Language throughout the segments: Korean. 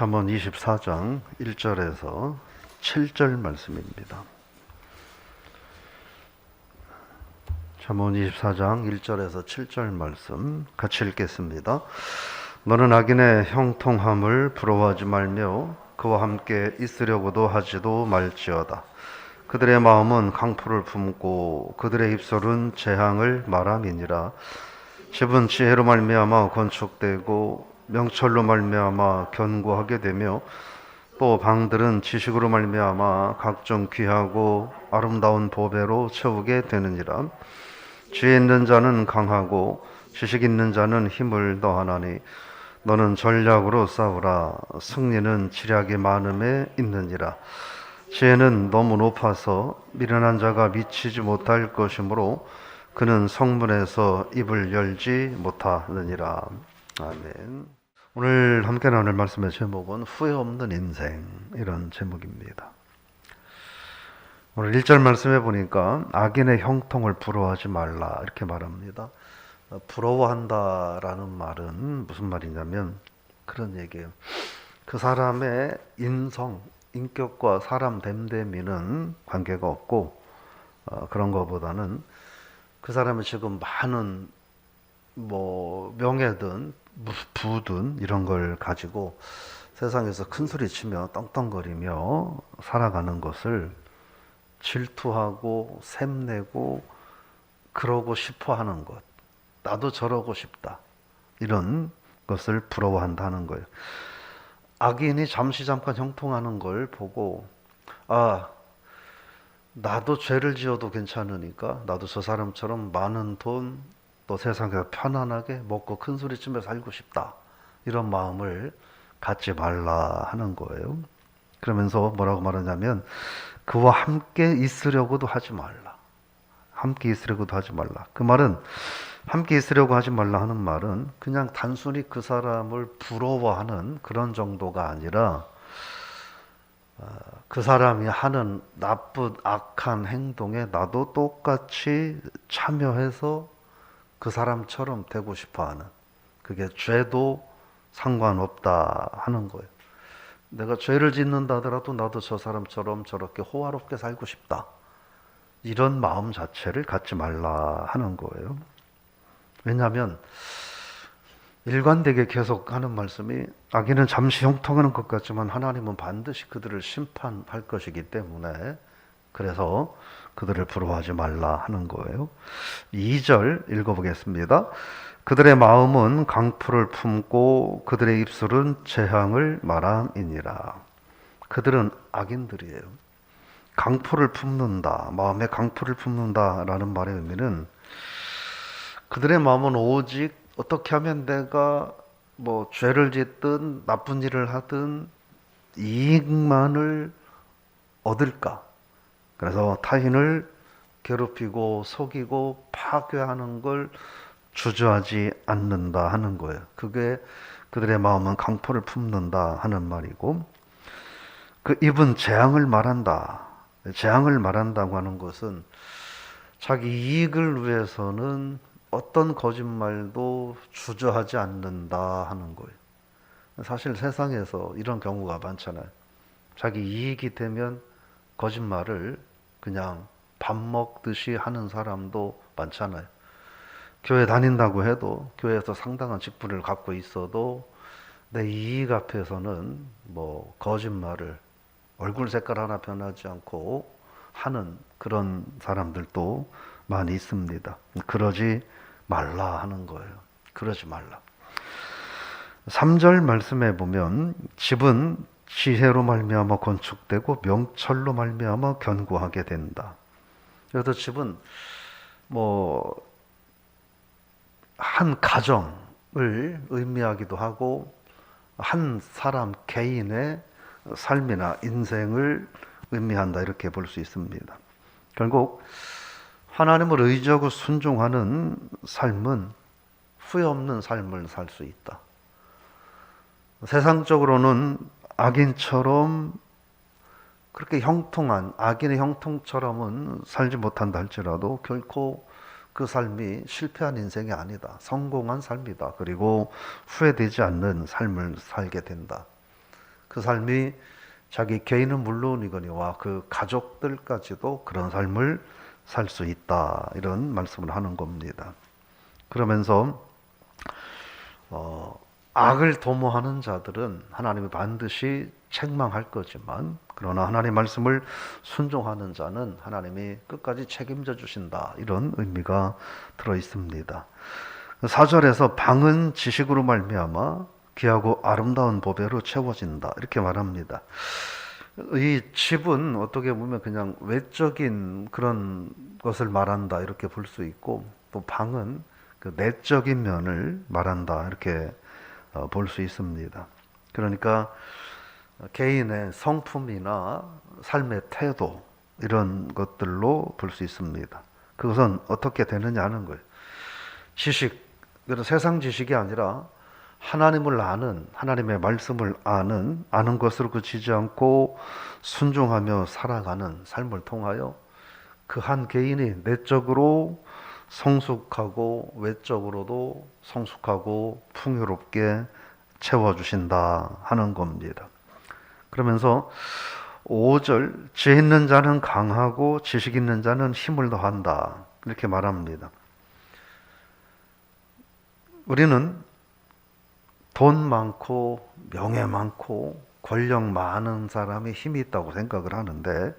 잠언 24장 1절에서 7절 말씀입니다. 잠언 24장 1절에서 7절 말씀 같이 읽겠습니다. 너는 악인의 형통함을 부러워하지 말며 그와 함께 있으려고도 하지도 말지어다. 그들의 마음은 강포를 품고 그들의 입술은 재앙을 말함이니라. 집은 지혜로 말미암아 건축되고 명철로 말미암아 견고하게 되며 또 방들은 지식으로 말미암아 각종 귀하고 아름다운 보배로 채우게 되느니라. 지혜 있는 자는 강하고 지식 있는 자는 힘을 더하나니 너는 전략으로 싸우라. 승리는 지략이 많음에 있느니라. 지혜는 너무 높아서 미련한 자가 미치지 못할 것이므로 그는 성문에서 입을 열지 못하느니라. 아멘. 오늘 함께 나눌 말씀의 제목은 후회 없는 인생, 이런 제목입니다. 오늘 1절 말씀해 보니까 악인의 형통을 부러워하지 말라 이렇게 말합니다. 부러워한다라는 말은 무슨 말이냐면 그런 얘기예요. 그 사람의 인성, 인격과 사람 됨됨이는 관계가 없고 그런 것보다는 그 사람이 지금 많은 명예든 부든 이런 걸 가지고 세상에서 큰 소리 치며 떵떵거리며 살아가는 것을 질투하고 샘내고 그러고 싶어 하는 것, 나도 저러고 싶다, 이런 것을 부러워한다는 거예요. 악인이 잠깐 형통하는 걸 보고 나도 죄를 지어도 괜찮으니까 나도 저 사람처럼 많은 돈, 또 세상에서 편안하게 먹고 큰 소리 치며 살고 싶다, 이런 마음을 갖지 말라 하는 거예요. 그러면서 뭐라고 말하냐면 그와 함께 있으려고도 하지 말라. 함께 있으려고도 하지 말라. 그 말은 함께 있으려고 하지 말라 하는 말은 그냥 단순히 그 사람을 부러워하는 그런 정도가 아니라 그 사람이 하는 나쁜 악한 행동에 나도 똑같이 참여해서 그 사람처럼 되고 싶어하는, 그게 죄도 상관없다 하는 거예요. 내가 죄를 짓는다 하더라도 나도 저 사람처럼 저렇게 호화롭게 살고 싶다, 이런 마음 자체를 갖지 말라 하는 거예요. 왜냐하면 일관되게 계속 하는 말씀이 악인은 잠시 형통하는 것 같지만 하나님은 반드시 그들을 심판할 것이기 때문에 그래서 그들을 부러워하지 말라 하는 거예요. 2절 읽어보겠습니다. 그들의 마음은 강포를 품고 그들의 입술은 재앙을 말함이니라. 그들은 악인들이에요. 강포를 품는다, 마음에 강포를 품는다라는 말의 의미는 그들의 마음은 오직 어떻게 하면 내가 죄를 짓든 나쁜 일을 하든 이익만을 얻을까, 그래서 타인을 괴롭히고 속이고 파괴하는 걸 주저하지 않는다 하는 거예요. 그게 그들의 마음은 강포를 품는다 하는 말이고, 그 입은 재앙을 말한다. 재앙을 말한다고 하는 것은 자기 이익을 위해서는 어떤 거짓말도 주저하지 않는다 하는 거예요. 사실 세상에서 이런 경우가 많잖아요. 자기 이익이 되면 거짓말을 그냥 밥 먹듯이 하는 사람도 많잖아요. 교회 다닌다고 해도 교회에서 상당한 직분을 갖고 있어도 내 이익 앞에서는 거짓말을 얼굴 색깔 하나 변하지 않고 하는 그런 사람들도 많이 있습니다. 그러지 말라 하는 거예요. 그러지 말라. 3절 말씀에 보면 집은 지혜로 말미암아 건축되고 명철로 말미암아 견고하게 된다. 그래서 집은 한 가정을 의미하기도 하고 한 사람 개인의 삶이나 인생을 의미한다, 이렇게 볼 수 있습니다. 결국 하나님을 의지하고 순종하는 삶은 후회 없는 삶을 살 수 있다. 세상적으로는 악인처럼 그렇게 형통한, 악인의 형통처럼은 살지 못한다 할지라도 결코 그 삶이 실패한 인생이 아니다. 성공한 삶이다. 그리고 후회되지 않는 삶을 살게 된다. 그 삶이 자기 개인은 물론이거니와 그 가족들까지도 그런 삶을 살 수 있다. 이런 말씀을 하는 겁니다. 그러면서 악을 도모하는 자들은 하나님이 반드시 책망할 거지만 그러나 하나님 말씀을 순종하는 자는 하나님이 끝까지 책임져 주신다. 이런 의미가 들어 있습니다. 4절에서 방은 지식으로 말미암아 귀하고 아름다운 보배로 채워진다. 이렇게 말합니다. 이 집은 어떻게 보면 그냥 외적인 그런 것을 말한다. 이렇게 볼 수 있고 또 방은 그 내적인 면을 말한다. 이렇게 볼 수 있습니다. 그러니까 개인의 성품이나 삶의 태도 이런 것들로 볼 수 있습니다. 그것은 어떻게 되느냐 하는 거예요. 지식, 그런 세상 지식이 아니라 하나님을 아는, 하나님의 말씀을 아는 것으로 그치지 않고 순종하며 살아가는 삶을 통하여 그 한 개인이 내적으로 성숙하고 외적으로도 성숙하고 풍요롭게 채워주신다 하는 겁니다. 그러면서 5절, 지혜 있는 자는 강하고 지식 있는 자는 힘을 더한다. 이렇게 말합니다. 우리는 돈 많고 명예 많고 권력 많은 사람이 힘이 있다고 생각을 하는데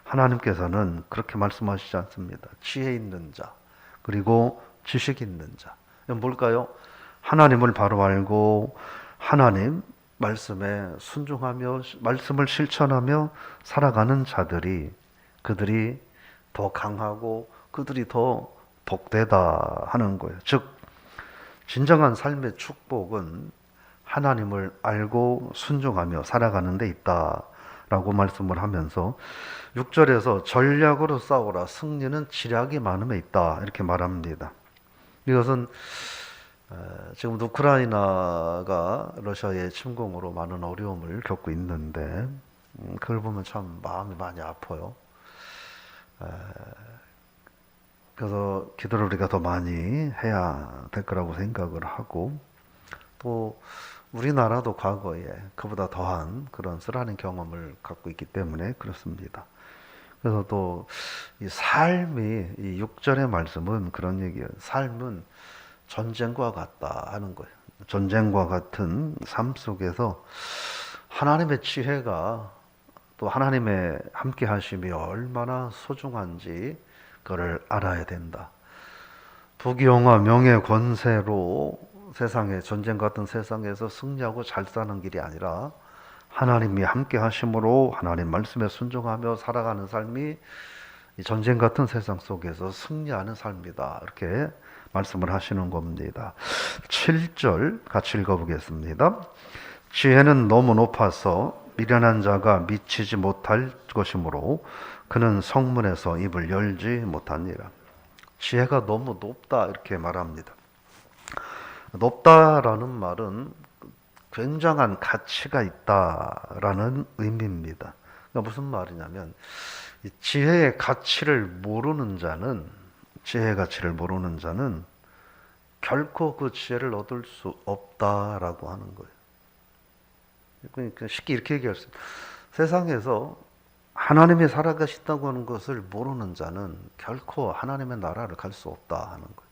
하나님께서는 그렇게 말씀하시지 않습니다. 지혜 있는 자, 그리고 지식 있는 자. 이건 뭘까요? 하나님을 바로 알고 하나님 말씀에 순종하며 말씀을 실천하며 살아가는 자들이 그들이 더 강하고 그들이 더 복되다 하는 거예요. 즉 진정한 삶의 축복은 하나님을 알고 순종하며 살아가는 데 있다라고 말씀을 하면서 6절에서 전략으로 싸우라 승리는 지략이 많음에 있다 이렇게 말합니다. 이것은 지금 우크라이나가 러시아의 침공으로 많은 어려움을 겪고 있는데 그걸 보면 참 마음이 많이 아파요. 그래서 기도를 우리가 더 많이 해야 될 거라고 생각을 하고 또 우리나라도 과거에 그보다 더한 그런 쓰라린 경험을 갖고 있기 때문에 그렇습니다. 그래서 또 이 삶이 이 6절의 말씀은 그런 얘기예요. 삶은 전쟁과 같다 하는 거예요. 전쟁과 같은 삶 속에서 하나님의 지혜가 또 하나님의 함께 하심이 얼마나 소중한지 그걸 알아야 된다. 부귀영화 명예 권세로 세상에 전쟁 같은 세상에서 승리하고 잘 사는 길이 아니라 하나님이 함께 하심으로 하나님 말씀에 순종하며 살아가는 삶이 이 전쟁 같은 세상 속에서 승리하는 삶이다. 이렇게 말씀을 하시는 겁니다. 7절 같이 읽어보겠습니다. 지혜는 너무 높아서 미련한 자가 미치지 못할 것이므로 그는 성문에서 입을 열지 못하니라. 지혜가 너무 높다 이렇게 말합니다. 높다라는 말은 굉장한 가치가 있다라는 의미입니다. 그러니까 무슨 말이냐면 이 지혜의 가치를 모르는 자는 결코 그 지혜를 얻을 수 없다라고 하는 거예요. 그러니까 쉽게 이렇게 얘기할 수 있어요. 세상에서 하나님이 살아계시다고 하는 것을 모르는 자는 결코 하나님의 나라를 갈 수 없다 하는 거예요.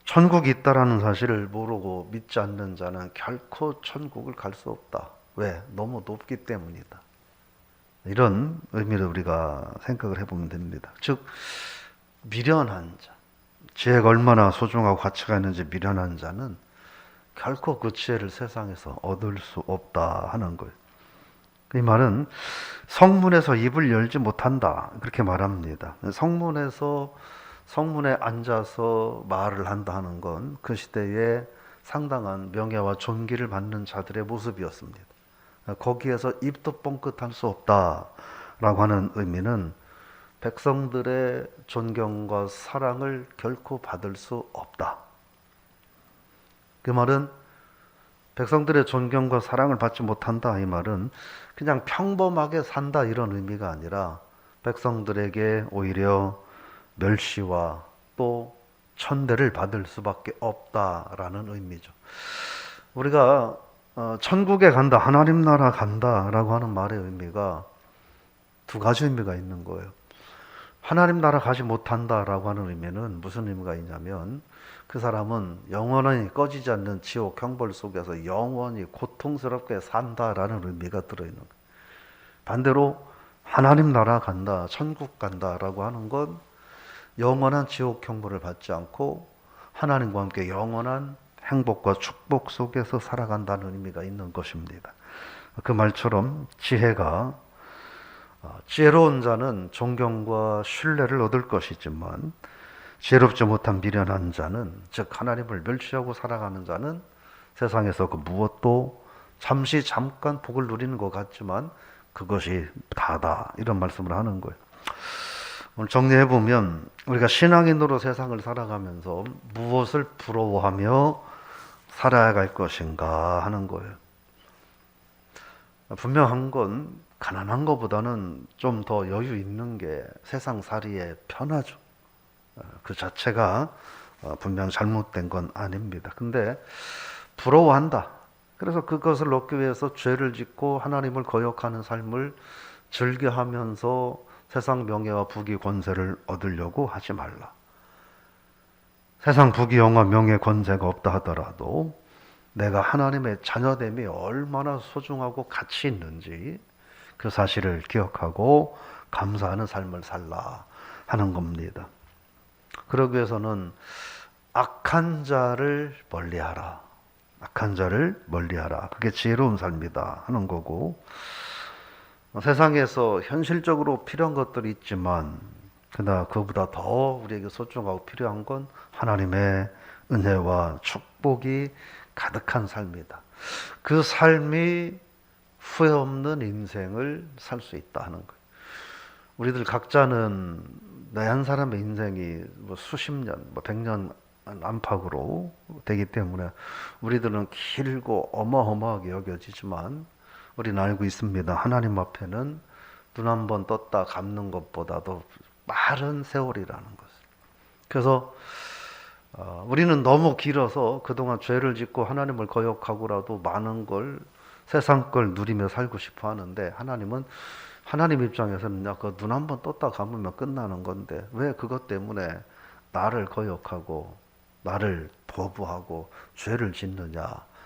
천국이 있다라는 사실을 모르고 믿지 않는 자는 결코 천국을 갈 수 없다. 왜? 너무 높기 때문이다. 이런 의미를 우리가 생각을 해보면 됩니다. 즉 미련한 자, 지혜가 얼마나 소중하고 가치가 있는지 미련한 자는 결코 그 지혜를 세상에서 얻을 수 없다 하는 거예요. 이 말은 성문에서 입을 열지 못한다 그렇게 말합니다. 성문에 앉아서 말을 한다 하는 건 그 시대에 상당한 명예와 존귀를 받는 자들의 모습이었습니다. 거기에서 입도 뻥끗할 수 없다라고 하는 의미는 백성들의 존경과 사랑을 결코 받을 수 없다. 그 말은 백성들의 존경과 사랑을 받지 못한다 이 말은 그냥 평범하게 산다 이런 의미가 아니라 백성들에게 오히려 멸시와 또 천대를 받을 수밖에 없다라는 의미죠. 우리가 천국에 간다, 하나님 나라 간다라고 하는 말의 의미가 두 가지 의미가 있는 거예요. 하나님 나라 가지 못한다라고 하는 의미는 무슨 의미가 있냐면 그 사람은 영원히 꺼지지 않는 지옥 형벌 속에서 영원히 고통스럽게 산다라는 의미가 들어있는 거예요. 반대로 하나님 나라 간다, 천국 간다라고 하는 건 영원한 지옥 형벌을 받지 않고 하나님과 함께 영원한 행복과 축복 속에서 살아간다는 의미가 있는 것입니다. 그 말처럼 지혜로운 자는 존경과 신뢰를 얻을 것이지만 지혜롭지 못한 미련한 자는, 즉 하나님을 멸시하고 살아가는 자는 세상에서 그 무엇도 잠깐 복을 누리는 것 같지만 그것이 다다, 이런 말씀을 하는 거예요. 오늘 정리해보면 우리가 신앙인으로 세상을 살아가면서 무엇을 부러워하며 살아야 할 것인가 하는 거예요. 분명한 건 가난한 것보다는 좀 더 여유 있는 게 세상살이에 편하죠. 그 자체가 분명 잘못된 건 아닙니다. 근데 부러워한다. 그래서 그것을 얻기 위해서 죄를 짓고 하나님을 거역하는 삶을 즐겨하면서 세상 명예와 부귀 권세를 얻으려고 하지 말라. 세상 부귀 영화 명예 권세가 없다 하더라도 내가 하나님의 자녀됨이 얼마나 소중하고 가치 있는지 그 사실을 기억하고 감사하는 삶을 살라 하는 겁니다. 그러기 위해서는 악한 자를 멀리하라. 악한 자를 멀리하라. 그게 지혜로운 삶이다 하는 거고, 세상에서 현실적으로 필요한 것들이 있지만 그러나 그보다 더 우리에게 소중하고 필요한 건 하나님의 은혜와 축복이 가득한 삶이다. 그 삶이 후회 없는 인생을 살 수 있다 하는 거예요. 우리들 각자는 내 한 사람의 인생이 수십 년, 100년 안팎으로 되기 때문에 우리들은 길고 어마어마하게 여겨지지만 우리는 알고 있습니다. 하나님 앞에는 눈 한 번 떴다 감는 것보다도 빠른 세월이라는 것을. 그래서 우리는 너무 길어서 그동안 죄를 짓고 하나님을 거역하고라도 많은 걸, 세상 걸 누리며 살고 싶어 하는데, 하나님 입장에서는 그 눈 한 번 떴다 감으면 끝나는 건데 왜 그것 때문에 나를 거역하고 나를 거부하고 죄를 짓느냐,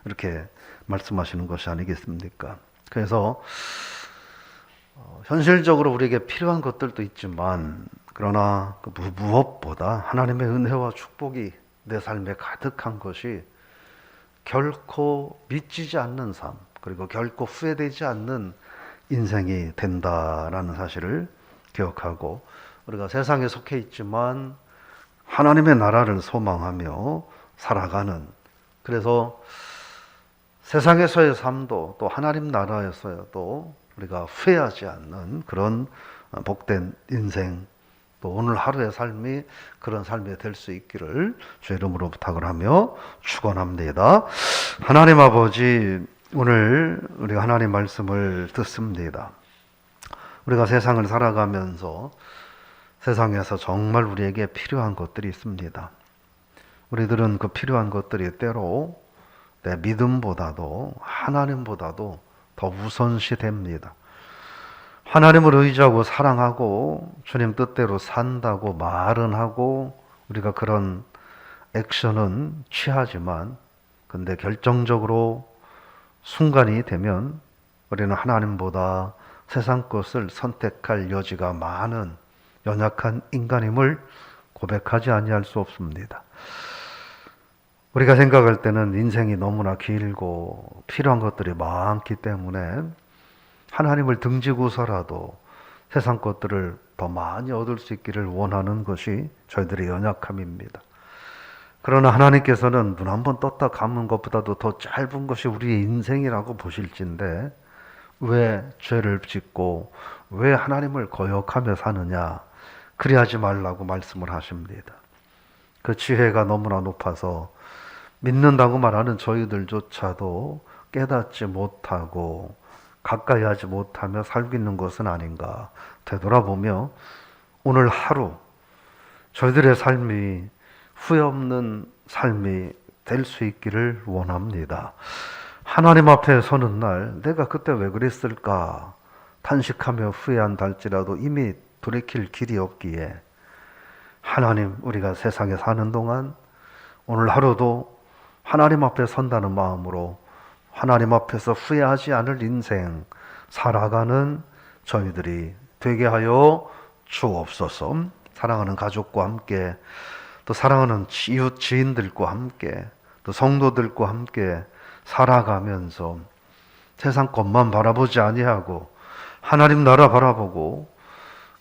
이렇게 말씀하시는 것이 아니겠습니까? 그래서 현실적으로 우리에게 필요한 것들도 있지만 그러나 무엇보다 하나님의 은혜와 축복이 내 삶에 가득한 것이 결코 미치지 않는 삶, 그리고 결코 후회되지 않는 인생이 된다라는 사실을 기억하고, 우리가 세상에 속해 있지만 하나님의 나라를 소망하며 살아가는, 그래서 세상에서의 삶도 또 하나님 나라에서도 우리가 후회하지 않는 그런 복된 인생, 또 오늘 하루의 삶이 그런 삶이 될 수 있기를 주의 이름으로 부탁을 하며 축원합니다. 하나님 아버지, 오늘 우리가 하나님 말씀을 듣습니다. 우리가 세상을 살아가면서 세상에서 정말 우리에게 필요한 것들이 있습니다. 우리들은 그 필요한 것들이 때로 내 믿음보다도 하나님보다도 더 우선시 됩니다. 하나님을 의지하고 사랑하고 주님 뜻대로 산다고 말은 하고 우리가 그런 액션은 취하지만, 근데 결정적으로 순간이 되면 우리는 하나님보다 세상 것을 선택할 여지가 많은 연약한 인간임을 고백하지 아니할 수 없습니다. 우리가 생각할 때는 인생이 너무나 길고 필요한 것들이 많기 때문에 하나님을 등지고서라도 세상 것들을 더 많이 얻을 수 있기를 원하는 것이 저희들의 연약함입니다. 그러나 하나님께서는 눈 한 번 떴다 감는 것보다도 더 짧은 것이 우리의 인생이라고 보실진데 왜 죄를 짓고 왜 하나님을 거역하며 사느냐, 그리하지 말라고 말씀을 하십니다. 그 지혜가 너무나 높아서 믿는다고 말하는 저희들조차도 깨닫지 못하고 가까이 하지 못하며 살고 있는 것은 아닌가 되돌아보며 오늘 하루 저희들의 삶이 후회 없는 삶이 될 수 있기를 원합니다. 하나님 앞에 서는 날 내가 그때 왜 그랬을까 탄식하며 후회한달지라도 이미 돌이킬 길이 없기에 하나님, 우리가 세상에 사는 동안 오늘 하루도 하나님 앞에 선다는 마음으로 하나님 앞에서 후회하지 않을 인생 살아가는 저희들이 되게 하여 주옵소서. 사랑하는 가족과 함께, 또 사랑하는 이웃 지인들과 함께, 또 성도들과 함께 살아가면서 세상 것만 바라보지 아니하고 하나님 나라 바라보고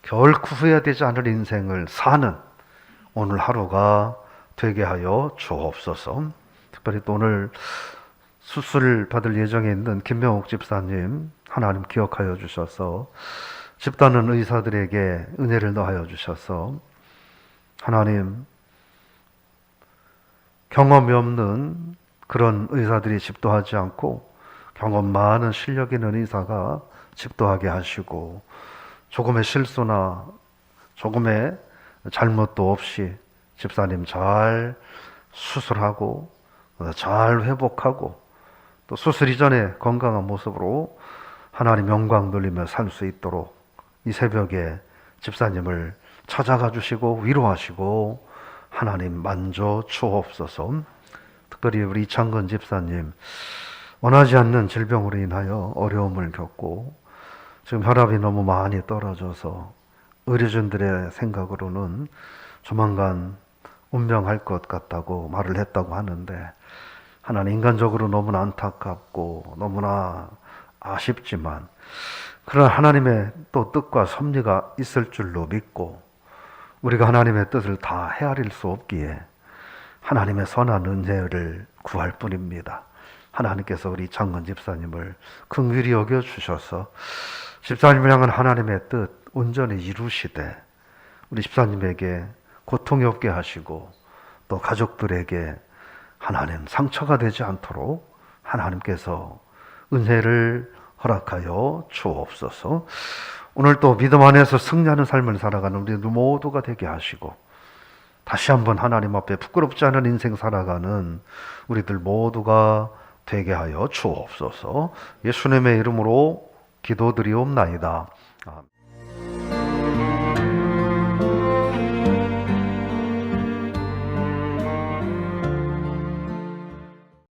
결코 후회되지 않을 인생을 사는 오늘 하루가 되게 하여 주옵소서. 특별히 또 오늘 수술 받을 예정에 있는 김명옥 집사님 하나님 기억하여 주셔서 집단은 의사들에게 은혜를 더하여 주셔서 하나님 경험이 없는 그런 의사들이 집도하지 않고 경험 많은 실력 있는 의사가 집도하게 하시고 조금의 실수나 조금의 잘못도 없이 집사님 잘 수술하고 잘 회복하고 또 수술 이전에 건강한 모습으로 하나님 영광 돌리며 살 수 있도록 이 새벽에 집사님을 찾아가 주시고 위로하시고 하나님 만져 주옵소서. 특별히 우리 이창건 집사님 원하지 않는 질병으로 인하여 어려움을 겪고 지금 혈압이 너무 많이 떨어져서 의료진들의 생각으로는 조만간 운명할 것 같다고 말을 했다고 하는데 하나님 인간적으로 너무나 안타깝고 너무나 아쉽지만 그런 하나님의 또 뜻과 섭리가 있을 줄로 믿고 우리가 하나님의 뜻을 다 헤아릴 수 없기에 하나님의 선한 은혜를 구할 뿐입니다. 하나님께서 우리 창건 집사님을 긍휼히 여겨 주셔서 집사님을 향한 하나님의 뜻 온전히 이루시되 우리 집사님에게 고통이 없게 하시고 또 가족들에게 하나님 상처가 되지 않도록 하나님께서 은혜를 허락하여 주옵소서. 오늘 또 믿음 안에서 승리하는 삶을 살아가는 우리 모두가 되게 하시고 다시 한번 하나님 앞에 부끄럽지 않은 인생 살아가는 우리들 모두가 되게 하여 주옵소서. 예수님의 이름으로 기도드리옵나이다. 아멘.